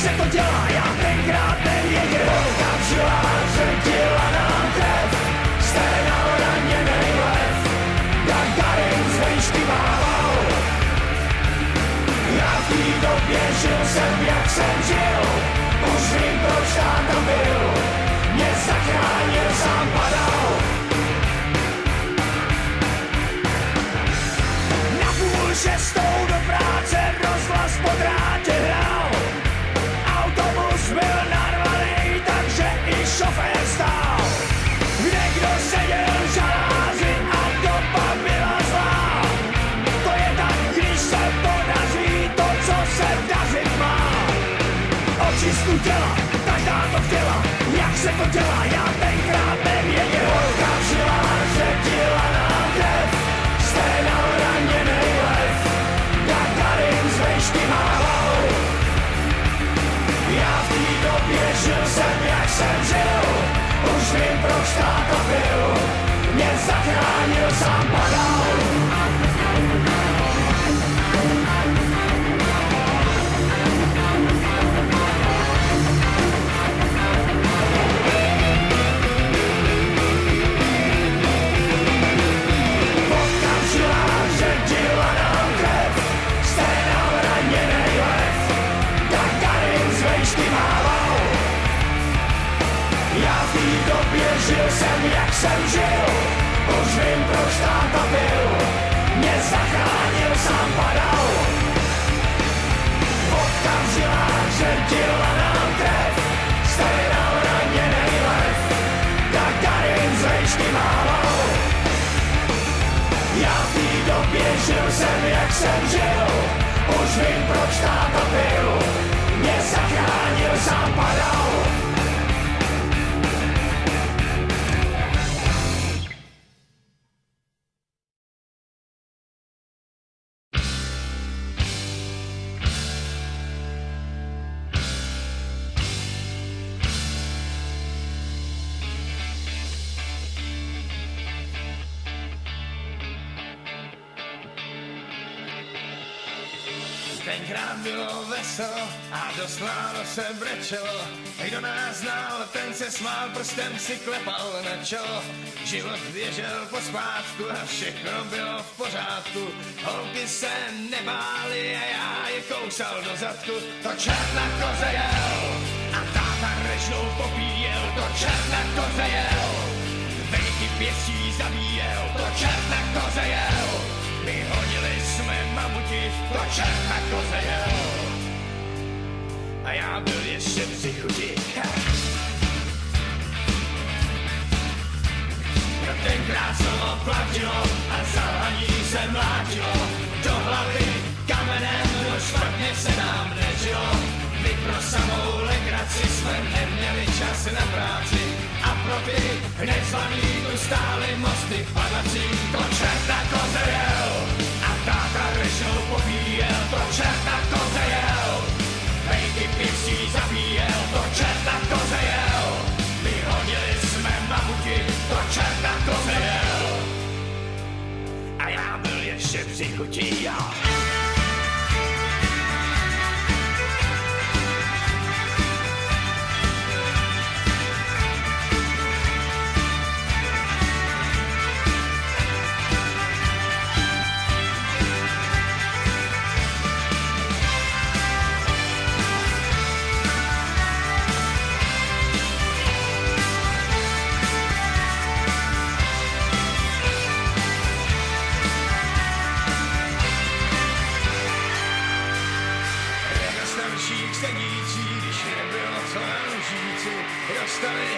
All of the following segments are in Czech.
se to dělá, já tenkrát nevěděl. Holka v žilách ředila nám krev, sténal raněnej lev, Gagarin z vejšky mával. Já v té době žil jsem, jak jsem žil, už vím, proč táta byl, mě zachránil, sám padal. Na 5:30 do práce rozhlas po drátě hrál, autobus byl narvaný, takže i šofér stál. Někdo seděl v žaláři a doba byla zlá. To je tak, když se podaří to, co se dařit má. Očistku těla, každá to chtěla, jak se to dělá, já tenkrát nevěděl. Holka v žilách ředila nám krev, sténal raněnej lev, Gagarin z vejšky mával. Já v té době žil jsem, jak jsem žil, už vím, proč táta byl, mě zachránil, sám padal. Vodka v žilách ředila nám krev, sténal raněnej lev, Gagarin z vejšky mával. Já v té době žil jsem, jak jsem žil, už vím, proč táta byl, mě zachránil, sám padal. Vodka v žilách ředila nám krev, sténal raněnej lev, Gagarin z vejšky mával. Já v té době žil jsem, jak jsem žil, už vím, proč táta byl, mě zachránil, sám padal. Tenkrát bylo veselo a dost málo se brečelo. Kdo nás znal, ten se smál, prstem si klepal na čelo. Život běžel pospátku a všechno bylo v pořádku. Holky se nebály a já je kousal do zadku. To černá koze jel a táta režnou popíjel. To černá koze jel, vejky pěstí zabíjel. To černá koze jel, my honili jsme mamuti, to černá koze jel. A já byl ještě při chuti. Tenkrát slovo platilo a zalhaní se mlátilo. Do hlavy kamenem, no špatně se nám nežilo. My pro samou legraci jsme neměli čas na práci. A pro ty nezvaný tu stály mosty padací. To černá koze jel a táta režnou popíjel. To černá koze jel, vejky pěstí zabíjel. To černá koze jel, vyhodili jsme mamuti. To černá koze jel a já byl ještě při chuti, jo. Dostali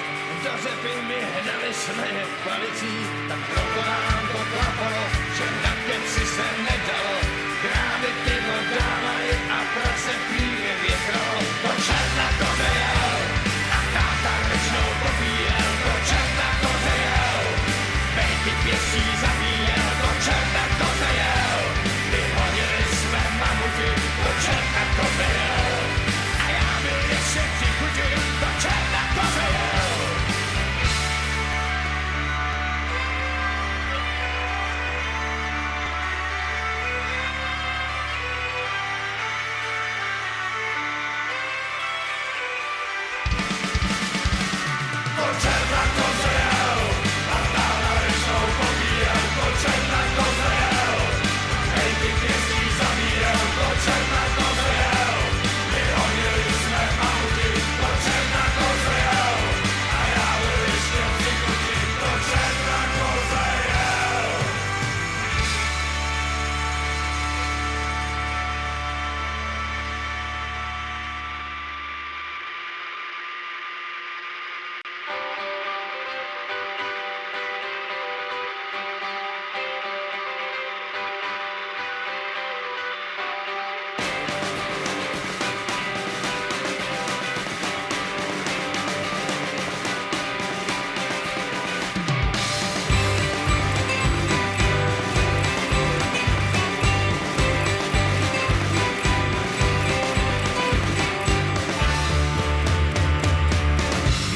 do řepy, my hnali jsme palicí, tak proto nám to klapalo, že na keci se nedalo. Krávy pivo dávají a prace píje větralo. To černá koze jel a táta režnou popíjel. To černá koze jel, vejky pěstí zabíjel. To černá koze jel, vyhodili jsme mamuti. To černá koze jel a já byl ještě při chuti. To černá koze jel.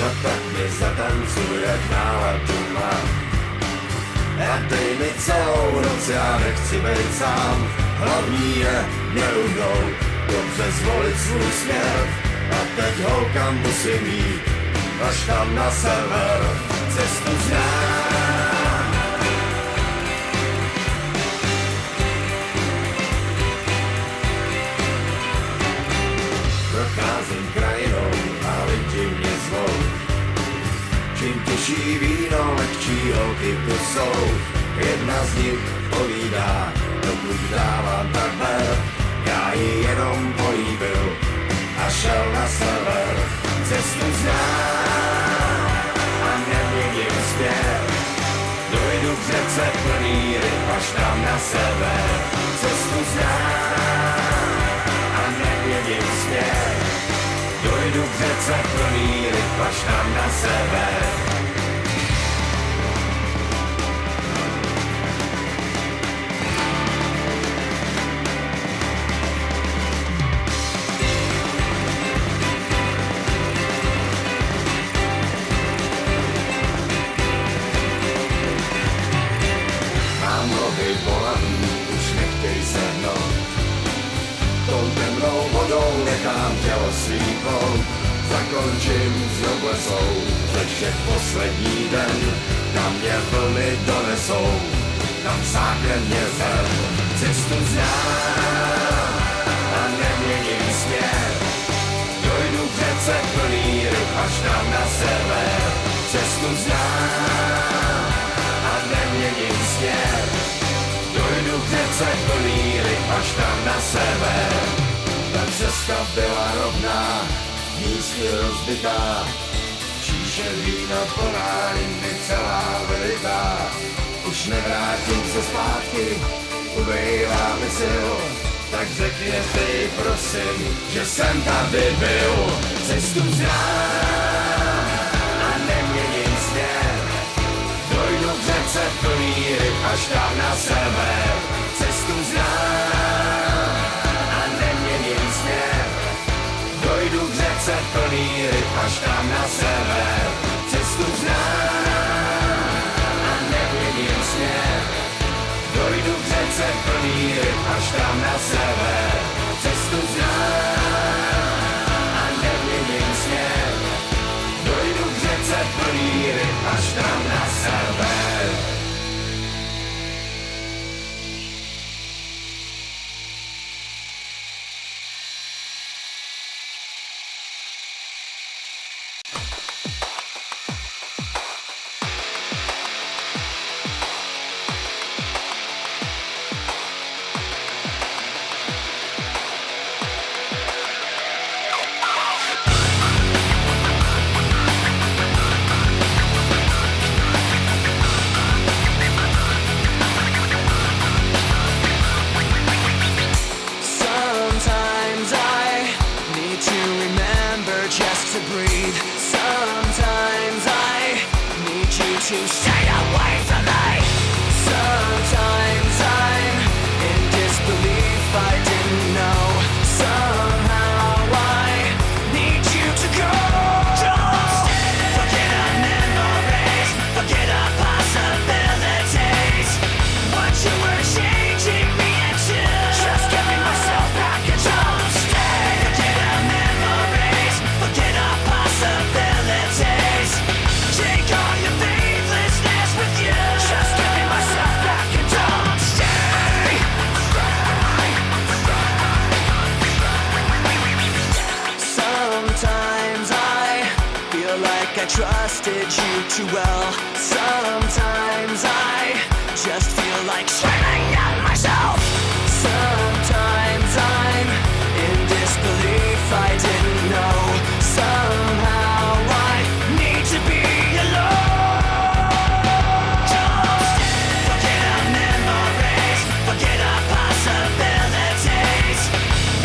No tak mi zatancuj, jak náladu mám. A dej mi celou noc, já nechci být sám. Hlavní je neuhnout, dobře zvolit svůj směr. A teď holka musím jít, až tam na sever. Cestu znám. Procházím krajinou a lidi mě zvou. Čím těžší víno, lehčí holky tu jsou. Jedna z nich povídá, dokud dávám tak ber. Já ji jenom políbil a šel na sever. Cestu znám a neměním směr. Dojdu k řece plný ryb až tam na sever. Cestu znám a neměním směr. Dojdu k řece plný ryb až tam na sever. Mám nohy bolaví, už nechtěj se hnout. Tou temnou vodou nechám tělo svítnout. Zakončím s noblesou, řeč je poslední den. Tam mě vlny donesou, tam sákne mě zem. Cestu znám a neměním směr. Dojdu k řece plný ryb až tam na sever. Cestu znám a neměním směr. Dojdu k řece plný ryb až tam na sever. Ta cesta byla rovná, místy rozbitá. Číše vína plná, jindy celá vylitá. Už nevrátím se zpátky, ubejvá mi sil. Tak řekněte prosím, že jsem tady byl. Cestu znám a neměním směr. Dojdu k řece plný ryb až tam na sever. Cestu znám a neměním směr. Dojdu k řece plný ryb až tam na sever. Cestu znám a neměním směr. Dojdu k řece plný ryb až tam na sever. Cestu znám a neměním směr. Dojdu k řece plný ryb až tam na sever. trusted you too well. Sometimes I just feel like screaming at myself. Sometimes I'm in disbelief, I didn't know. Somehow I need to be alone. Just forget our memories, forget our possibilities.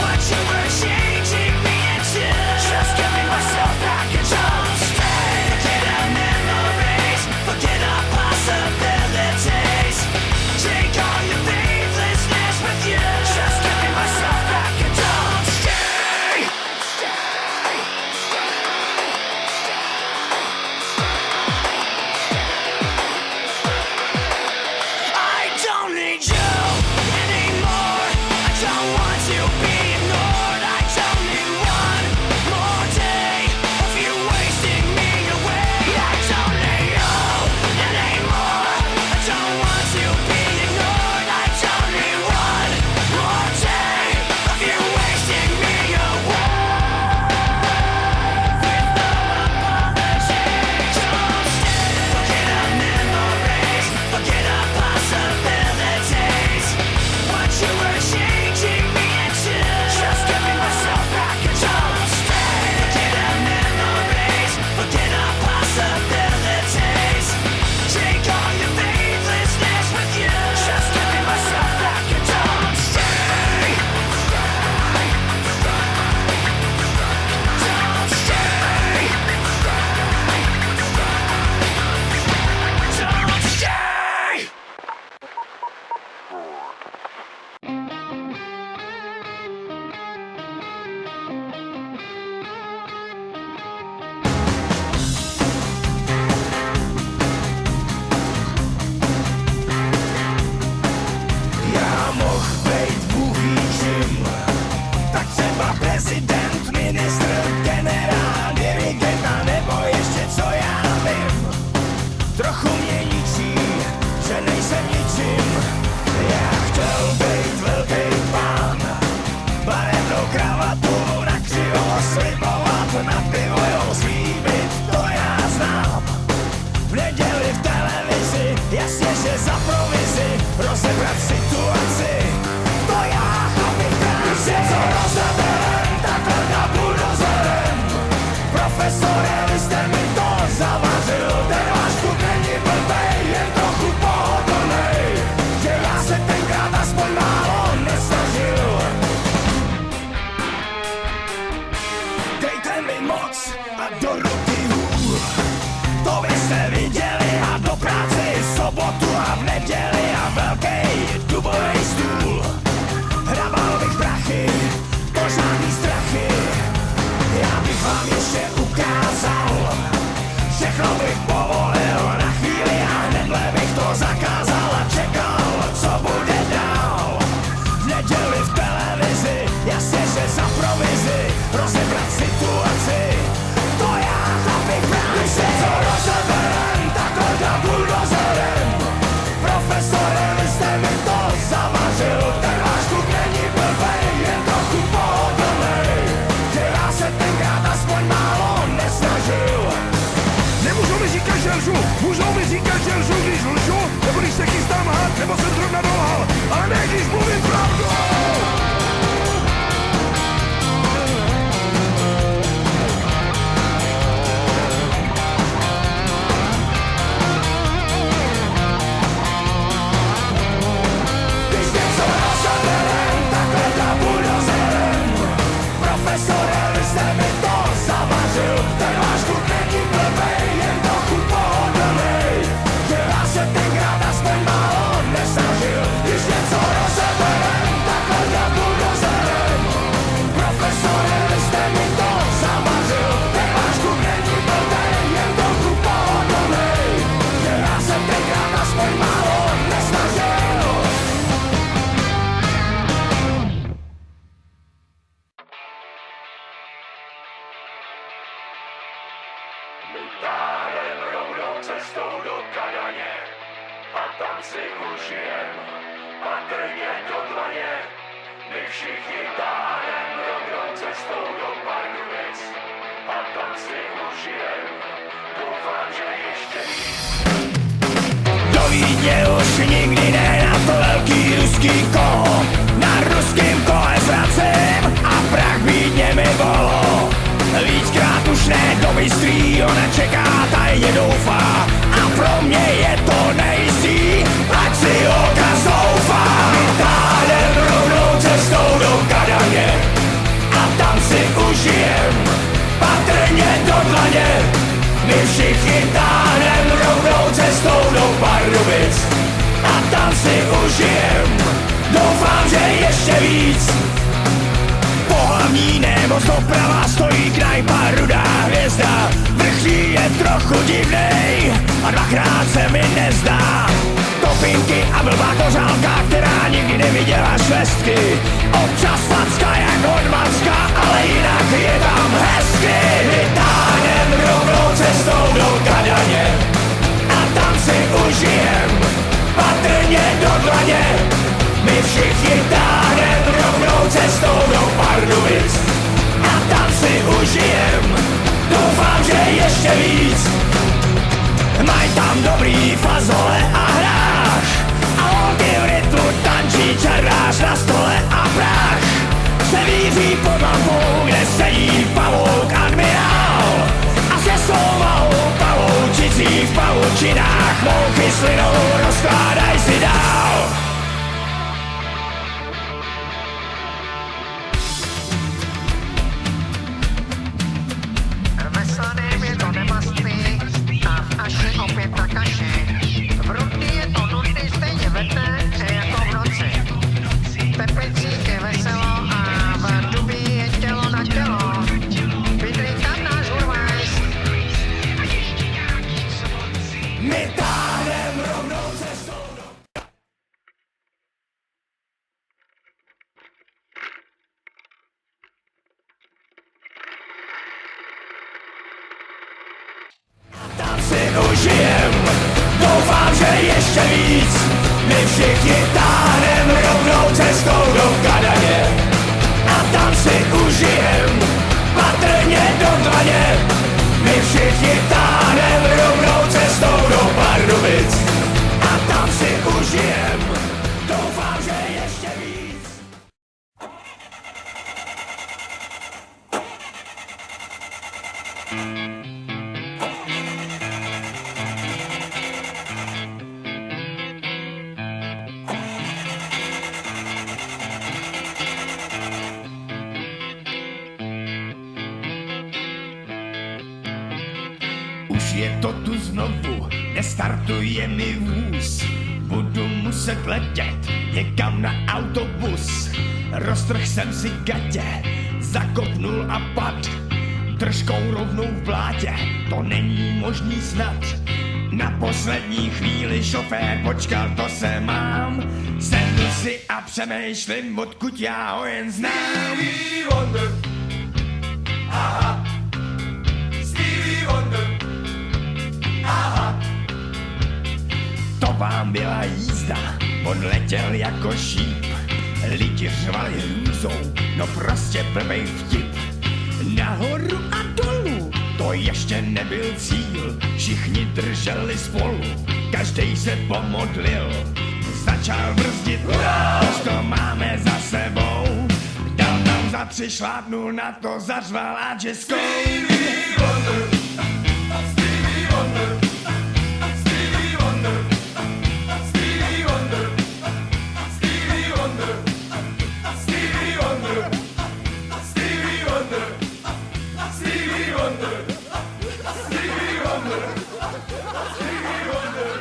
What you were changing me into, just give me myself back and don't stay. Forget our memories, forget our possibilities. Take all your faithlessness with you, just give me myself back and don't stay. vy jste mi to zavařil. Ten váš kluk není blbej, jen trochu pohodlnej, že já se tenkrát aspoň málo nesnažil. Dejte mi moc a do ruky hůl, to vy jste viděli, a do práce i v sobotu a v neděli a velkej dubovej stůl. Hrabal bych prachy, pořádný strachy, já bych vám ještě ukázal, všechno bych povolil na chvíli a hnedle bych to zakázal a čekal, co bude dál. V neděli v televizi, jasně, že za provizi, rozebrat situaci, to já chlapi právě se to rozeberem, takhle za buldozerem. Profesore, vy jste mi to zavařil, ten váš kluk není blbej, jen trochu pohodlnej, že já se tenkrát aspoň málo nesnažil. Nemůžou mi říkat, že lžu, můžou mi říkat, že lžu, když lžu, nebo když se chystám hát, nebo jsem zrovna dolhal, ale ne, když mluvím pravdu. Když něco rozeberem, takhle za buldozerem. Profesore, vy jste mi to zavařil, ten váš kluk není blbej, jen trochu pohodlnej, že já se tenkrát aspoň málo nesnažil. Když něco rozeberem, takhle za buldozerem. Profesore, vy jste mi to zavařil, ten váš kluk není blbej, jen trochu pohodlnej, že já se tenkrát aspoň málo nesnažil. Táhnem rovnou cestou do Kadaně a tam si užijem patrně do dlaně. My všichni táhnem rovnou cestou do Pardubic a tam si užijem, doufám, že ještě víc. Do Vídně už nikdy ne, na to velký ruský kolo, na ruským kole zvracím a prach Vídně mi bolo. Víckrát už ne, do bystrýho nečeká, tajně doufá a pro mě je to nejistý, ať si holka zoufá. Vytáhnem rovnou cestou do Kadaně a tam si užijem patrně do dlaně. My všichni táhnem rovnou cestou do Pardubic a tam si užijem, doufám, že ještě víc. Po hlavní nemoc doprava stojí knajpa Rudá hvězda. Vrchlí je trochu divnej a dvakrát se mi nezdá. Topinky a blbá kořálka, která nikdy neviděla švestky. Občas facka jak od Macka, ale jinak je tam hezky. Vytáhnem rovnou cestou do Kadaně a tam si užijem patrně do dlaně. My všichni táhnem rovnou cestou do Pardubic a tam si užijem, doufám, že ještě víc. Mají tam dobrý fazole a hráš a holky v rytmu tančí černář na stole a práh. Se víří pod lampou, kde sedí pavouk admirál a se svou malou pavoučicí v pavučinách mou kyslinou rozkládaj si dál. Veslaným je to nemastný a až opět na kaši. V rudný je to nudný, stejně vedne jako v noci. V Teplicích je veselo a v Dubí je tělo na tělo. Bydlí tam náš Urvajs. My táhnem rovnou cestou do... Tam si užijem, doufám, že ještě víc. My všichni táhnem rovnou cestou do Kadaně a tam si užijem patrně do dlaně. My všichni táhnem rovnou cestou do Pardubic a tam si užijem, doufám, že ještě víc. Už je to tu znovu, nestartuje mi vůz. Budu muset letět někam na autobus. Roztrh jsem si gatě, zakopnul a pad. Držkou rovnou v blátě, to není možný snad. Na poslední chvíli šofér počkal, to se mám. Sedl si a přemýšlím, odkud já ho jen znám. Stevie Wonder. Aha. Stevie Wonder. Aha. To vám byla jízda, on letěl jako šíp. Lidi řvali hrůzou, no prostě blbej vtip. Nahoru a dolů, to ještě nebyl cíl. Všichni drželi spolu, každej se pomodlil. Začal brzdit, už to máme za sebou. Dal tam za 3, šlápnul na to, zařval a českou. Stevie Wonder. Stevie Wonder. Stevie Wonder. Stevie Wonder. Stevie Wonder. Stevie Wonder. Stevie Wonder. Stevie Wonder. Stevie Wonder. Stevie Wonder.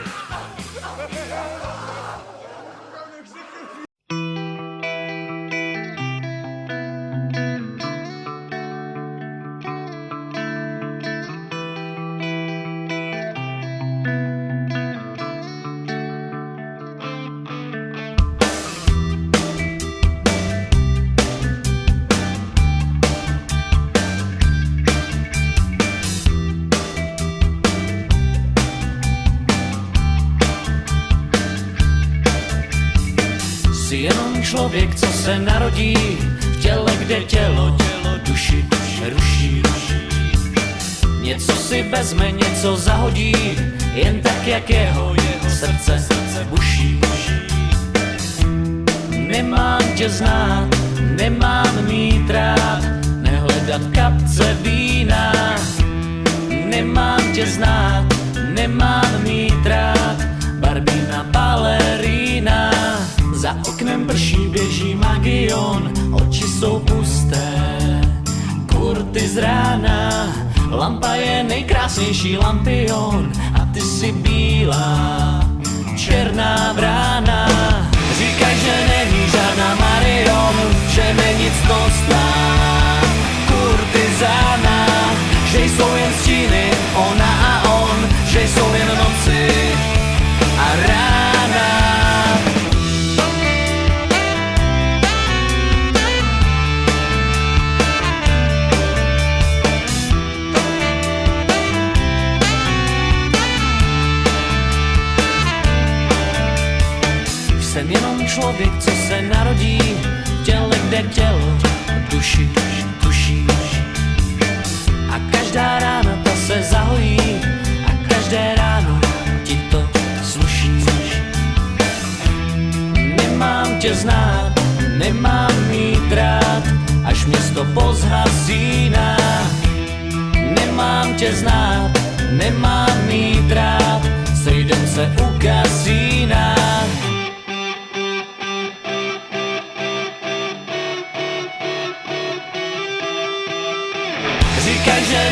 Jsi jenom člověk, co se narodí v těle, kde tělo duši ruší. Něco si vezme, něco zahodí, jen tak, jak jeho srdce buší. Nemám tě znát, nemám mít rád, nehledat v kapce vína. Nemám tě znát, nemám mít rád, Barbína balerína. Za oknem prší, běží Magion, oči jsou pusté, kurty z rána. Lampa je nejkrásnější lampion a ty si bílá, černá vrána. Říkaj, že není žádná Marion, že není ctnostná, kurtizána. Že jsou jen stíny, ona a on, že jsou jen noci a rána. Jsem jenom člověk, co se narodí v těle, kde tělo duši tuší. A každá rána ta se zahojí a každé ráno ti to sluší. Nemám tě znát, nemám mít rád, až město pozhasíná. Nemám tě znát, nemám mít rád, sejdem se u kasína. Říkaj, že